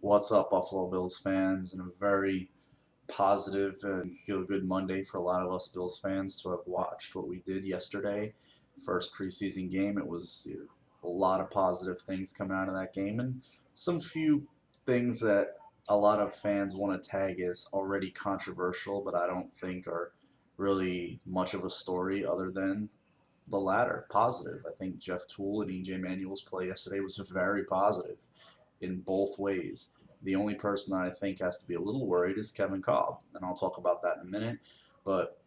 What's up, Buffalo Bills fans? And a very positive and feel good Monday for a lot of us Bills fans to have watched what we did yesterday. First preseason game. It was a lot of positive things coming out of that game, and some few things that a lot of fans want to tag as already controversial, but I don't think are really much of a story other than the latter, positive. I think Jeff Toole and EJ Manuel's play yesterday was very positive in both ways. The only person that I think has to be a little worried is Kevin Kolb, and I'll talk about that in a minute. But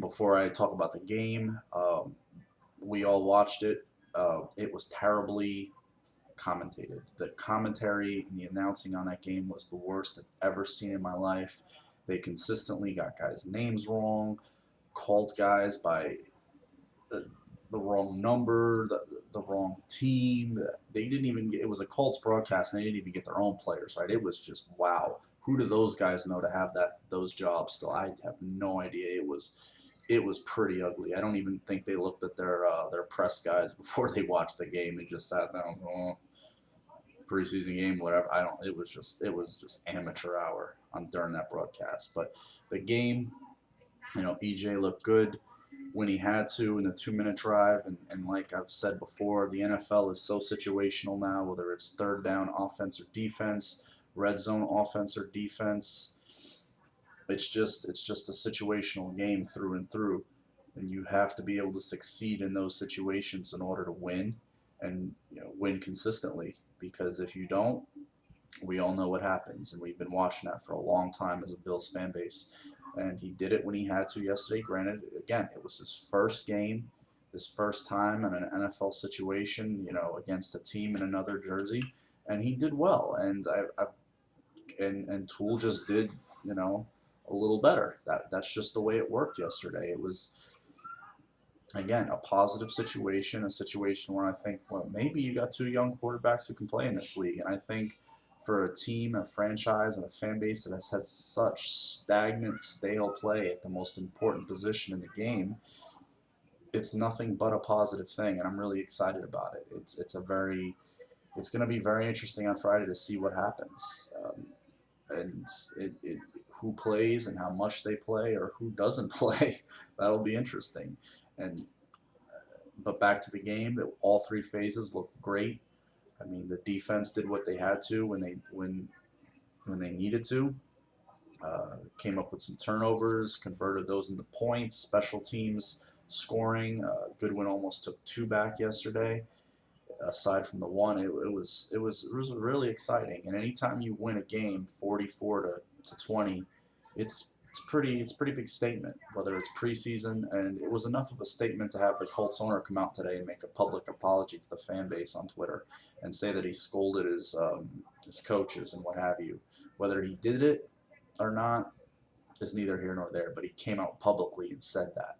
before I talk about the game, we all watched it. It was terribly commentated. The commentary and the announcing on that game was the worst I've ever seen in my life. They consistently got guys' names wrong, called guys by the, the wrong number, the wrong team. They didn't even get, it was a Colts broadcast and they didn't even get their own players right. It was just wow. Who do those guys know to have those jobs still? I have no idea. It was pretty ugly. I don't even think they looked at their press guides before they watched the game. They just sat down, oh, preseason game, whatever. I don't. It was just amateur hour on during that broadcast. But the game, EJ looked good when he had to in the 2 minute drive. And like I've said before, the NFL is so situational now, whether it's third down offense or defense, red zone offense or defense. It's just a situational game through and through. And you have to be able to succeed in those situations in order to win and win consistently. Because if you don't, we all know what happens, and we've been watching that for a long time as a Bills fan base. And he did it when he had to yesterday. Granted, again, it was his first game, his first time in an NFL situation, against a team in another jersey, and he did well. And Tool just did, a little better. That's just the way it worked yesterday. It was again a positive situation, a situation where I think, well, maybe you got two young quarterbacks who can play in this league, and I think for a team, a franchise, and a fan base that has had such stagnant, stale play at the most important position in the game, it's nothing but a positive thing, and I'm really excited about it. It's going to be very interesting on Friday to see what happens, and who plays and how much they play or who doesn't play. That'll be interesting. And but back to the game, that all three phases looked great. I mean, the defense did what they had to when they needed to. Came up with some turnovers, converted those into points. Special teams scoring. Goodwin almost took two back yesterday. Aside from the one, it was really exciting. And anytime you win a game 44 to 20, it's pretty big statement. Whether it's preseason, and it was enough of a statement to have the Colts owner come out today and make a public apology to the fan base on Twitter and say that he scolded his coaches and what have you. Whether he did it or not is neither here nor there, but he came out publicly and said that.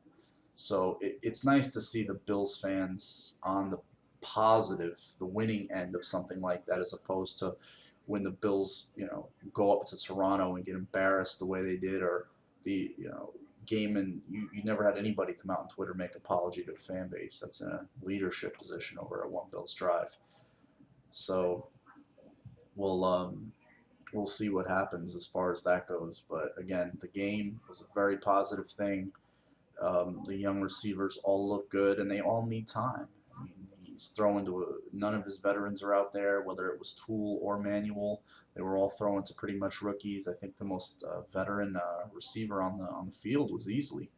So it's nice to see the Bills fans on the positive, the winning end of something like that, as opposed to when the Bills, go up to Toronto and get embarrassed the way they did, or the game, and you never had anybody come out on Twitter make apology to the fan base that's in a leadership position over at One Bills Drive. So we'll we'll see what happens as far as that goes. But again, the game was a very positive thing. The young receivers all look good, and they all need time. I mean, he's throwing to none of his veterans are out there, whether it was Tool or Manuel. They were all throwing to pretty much rookies. I think the most veteran receiver on the field was easily,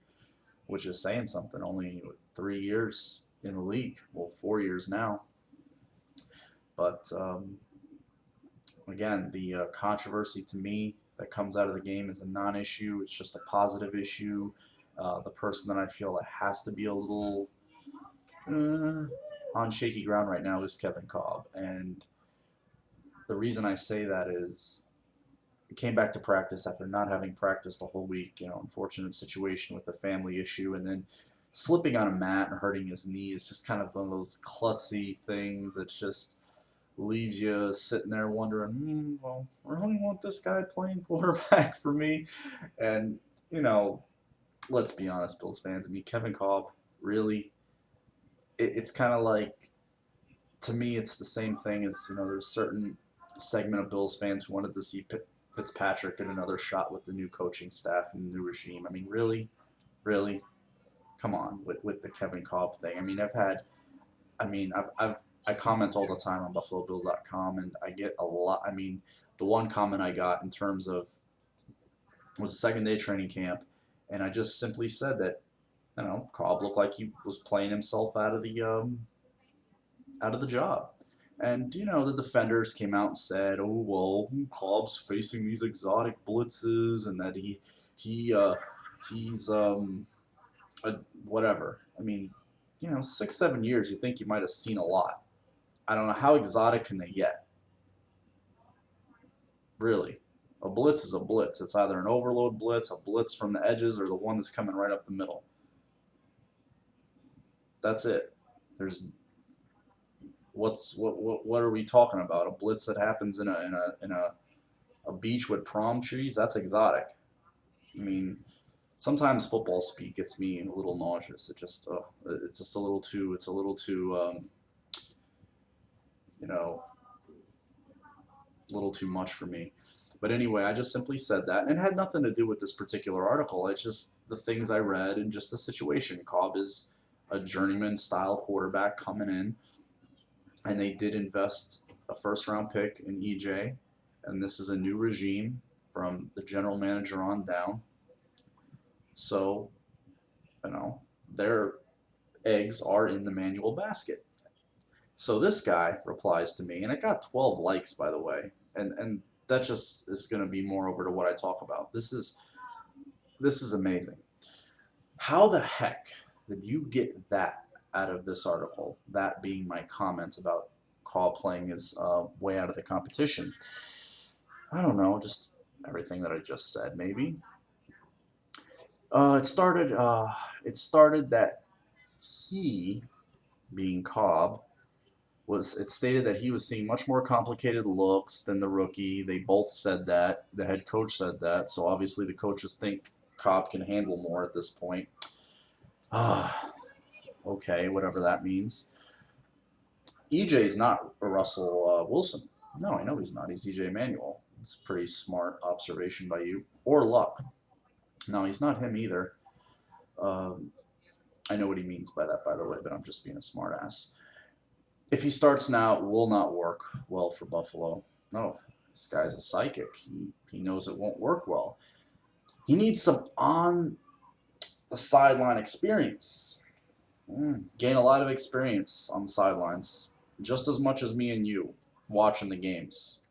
which is saying something. Only 3 years in the league, well, 4 years now. But again, the controversy to me that comes out of the game is a non-issue. It's just a positive issue. The person that I feel that has to be a little uh, on shaky ground right now is Kevin Kolb. And the reason I say that is he came back to practice after not having practiced the whole week. Unfortunate situation with the family issue, and then slipping on a mat and hurting his knee is just kind of one of those klutzy things that just leaves you sitting there wondering, well, I really want this guy playing quarterback for me. And, you know, let's be honest, Bills fans. I mean, Kevin Kolb, really, it's kind of like, to me, it's the same thing as, there's certain segment of Bills fans who wanted to see Fitzpatrick get another shot with the new coaching staff and the new regime. I mean, really, come on with the Kevin Kolb thing. I mean, I comment all the time on BuffaloBills.com, and I get a lot. I mean, the one comment I got in terms of was the second day of training camp, and I just simply said that, Kolb looked like he was playing himself out of the job. And the defenders came out and said, "Oh well, Kolb's facing these exotic blitzes, and that he's whatever." I mean, 6, 7 years, you think you might have seen a lot. I don't know how exotic can they get. Really, a blitz is a blitz. It's either an overload blitz, a blitz from the edges, or the one that's coming right up the middle. That's it. What are we talking about? A blitz that happens in a beach with palm trees? That's exotic. I mean, sometimes football speak gets me a little nauseous. It's just a little too a little too much for me. But anyway, I just simply said that, and it had nothing to do with this particular article. It's just the things I read and just the situation. Kolb is a journeyman style quarterback coming in, and they did invest a first-round pick in EJ, and this is a new regime from the general manager on down. So, their eggs are in the manual basket. So this guy replies to me, and it got 12 likes, by the way, and that just is going to be more over to what I talk about. This is amazing. How the heck did you get that out of this article? That being my comments about Kolb playing his way out of the competition. I don't know, just everything that I just said, maybe. It started that he, being Kolb, it stated that he was seeing much more complicated looks than the rookie. They both said that. The head coach said that. So obviously the coaches think Kolb can handle more at this point. Okay, whatever that means. EJ's not a Russell Wilson. No, I know he's not. He's EJ Manuel. It's a pretty smart observation by you. Or luck. No, he's not him either. I know what he means by that, by the way, but I'm just being a smart ass. If he starts now, it will not work well for Buffalo. No, this guy's a psychic. He knows it won't work well. He needs some on the sideline experience. Gain a lot of experience on the sidelines. Just as much as me and you watching the games.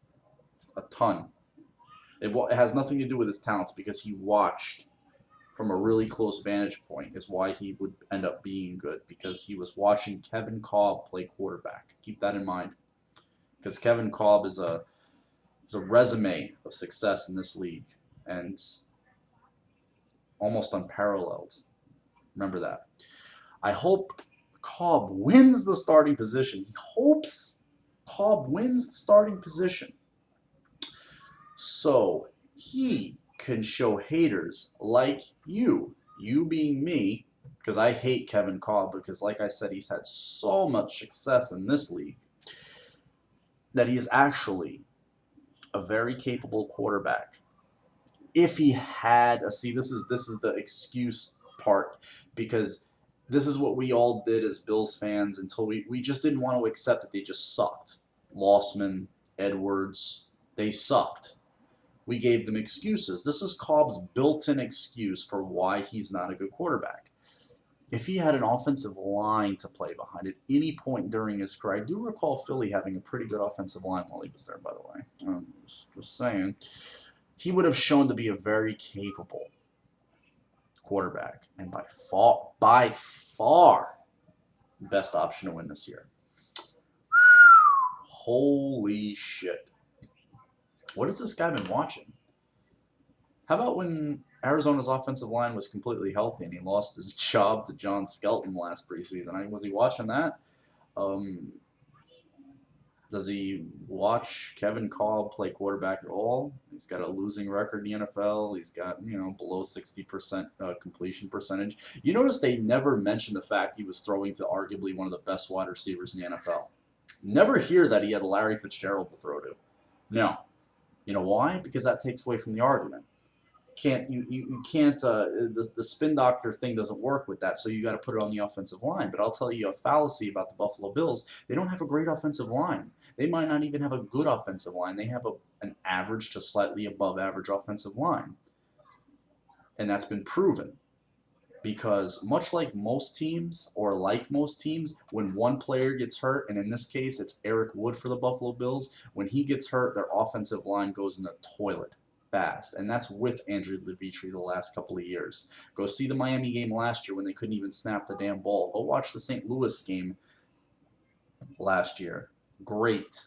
A ton. It has nothing to do with his talents, because he watched from a really close vantage point is why he would end up being good, because he was watching Kevin Kolb play quarterback. Keep that in mind, because Kevin Kolb is a resume of success in this league, and almost unparalleled. Remember that. I hope Kolb wins the starting position. He hopes Kolb wins the starting position, so he can show haters like you being me, because I hate Kevin Kolb, because like I said, he's had so much success in this league, that he is actually a very capable quarterback. If he had this is the excuse part, because this is what we all did as Bills fans until we just didn't want to accept that they just sucked. Lossman, Edwards, they sucked. We gave them excuses. This is Kolb's built-in excuse for why he's not a good quarterback. If he had an offensive line to play behind at any point during his career, I do recall Philly having a pretty good offensive line while he was there, by the way. Just saying. He would have shown to be a very capable quarterback, and by far, best option to win this year. Holy shit. What has this guy been watching? How about when Arizona's offensive line was completely healthy and he lost his job to John Skelton last preseason? Was he watching that? Does he watch Kevin Kolb play quarterback at all? He's got a losing record in the NFL. He's got, below 60% completion percentage. You notice they never mention the fact he was throwing to arguably one of the best wide receivers in the NFL. Never hear that he had Larry Fitzgerald to throw to. No. You know why? Because that takes away from the argument. You can't the spin doctor thing doesn't work with that, so you got to put it on the offensive line. But I'll tell you a fallacy about the Buffalo Bills. They don't have a great offensive line. They might not even have a good offensive line. They have an average to slightly above average offensive line, and that's been proven. Because much like most teams, or like most teams, when one player gets hurt, and in this case it's Eric Wood for the Buffalo Bills, when he gets hurt, their offensive line goes in the toilet fast. And that's with Andrew Levitri the last couple of years. Go see the Miami game last year when they couldn't even snap the damn ball. Go watch the St. Louis game last year. Great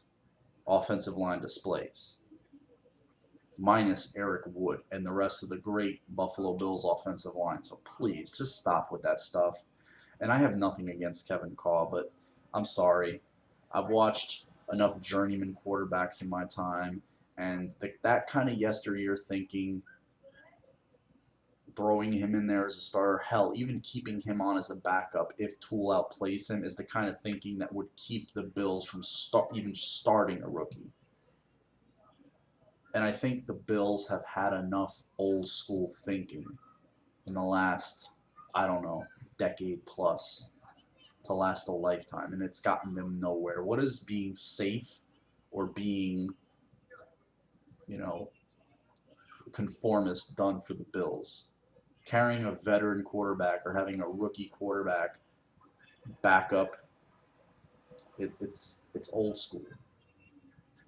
offensive line displays. Minus Eric Wood and the rest of the great Buffalo Bills offensive line. So please, just stop with that stuff. And I have nothing against Kevin Kolb, but I'm sorry. I've watched enough journeyman quarterbacks in my time, and that kind of yesteryear thinking, throwing him in there as a starter, hell, even keeping him on as a backup if Tool outplays him, is the kind of thinking that would keep the Bills from even starting a rookie. And I think the Bills have had enough old school thinking in the last, I don't know, decade plus to last a lifetime, and it's gotten them nowhere. What is being safe or being, you know, conformist done for the Bills? Carrying a veteran quarterback or having a rookie quarterback backup, it's old school,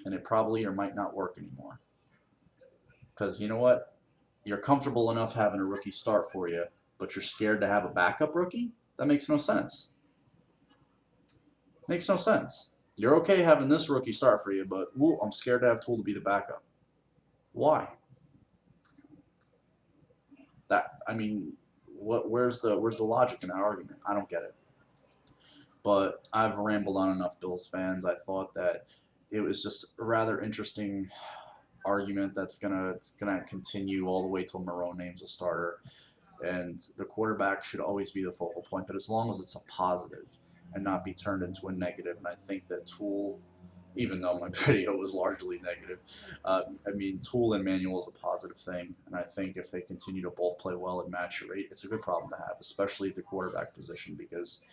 and it probably or might not work anymore. Because you know what? You're comfortable enough having a rookie start for you, but you're scared to have a backup rookie? That makes no sense. Makes no sense. You're okay having this rookie start for you, but ooh, I'm scared to have Tool to be the backup. Why? I mean, where's the logic in that argument? I don't get it. But I've rambled on enough, Bills fans. I thought that it was just a rather interesting argument that's gonna continue all the way till Marone names a starter. And the quarterback should always be the focal point, but as long as it's a positive and not be turned into a negative. And I think that Tool, even though my video was largely negative, I mean, Tool and Manuel is a positive thing. And I think if they continue to both play well and match your rate, it's a good problem to have, especially at the quarterback position, because,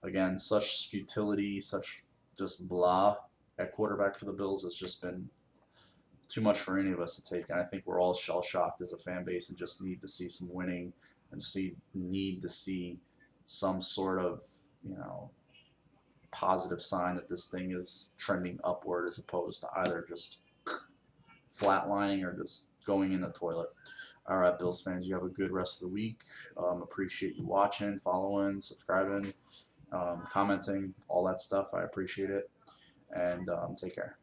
again, such futility, such just blah at quarterback for the Bills has just been too much for any of us to take. And I think we're all shell-shocked as a fan base and just need to see some winning and need to see some sort of, positive sign that this thing is trending upward, as opposed to either just flatlining or just going in the toilet. All right, Bills fans, you have a good rest of the week. Appreciate you watching, following, subscribing, commenting, all that stuff. I appreciate it. And take care.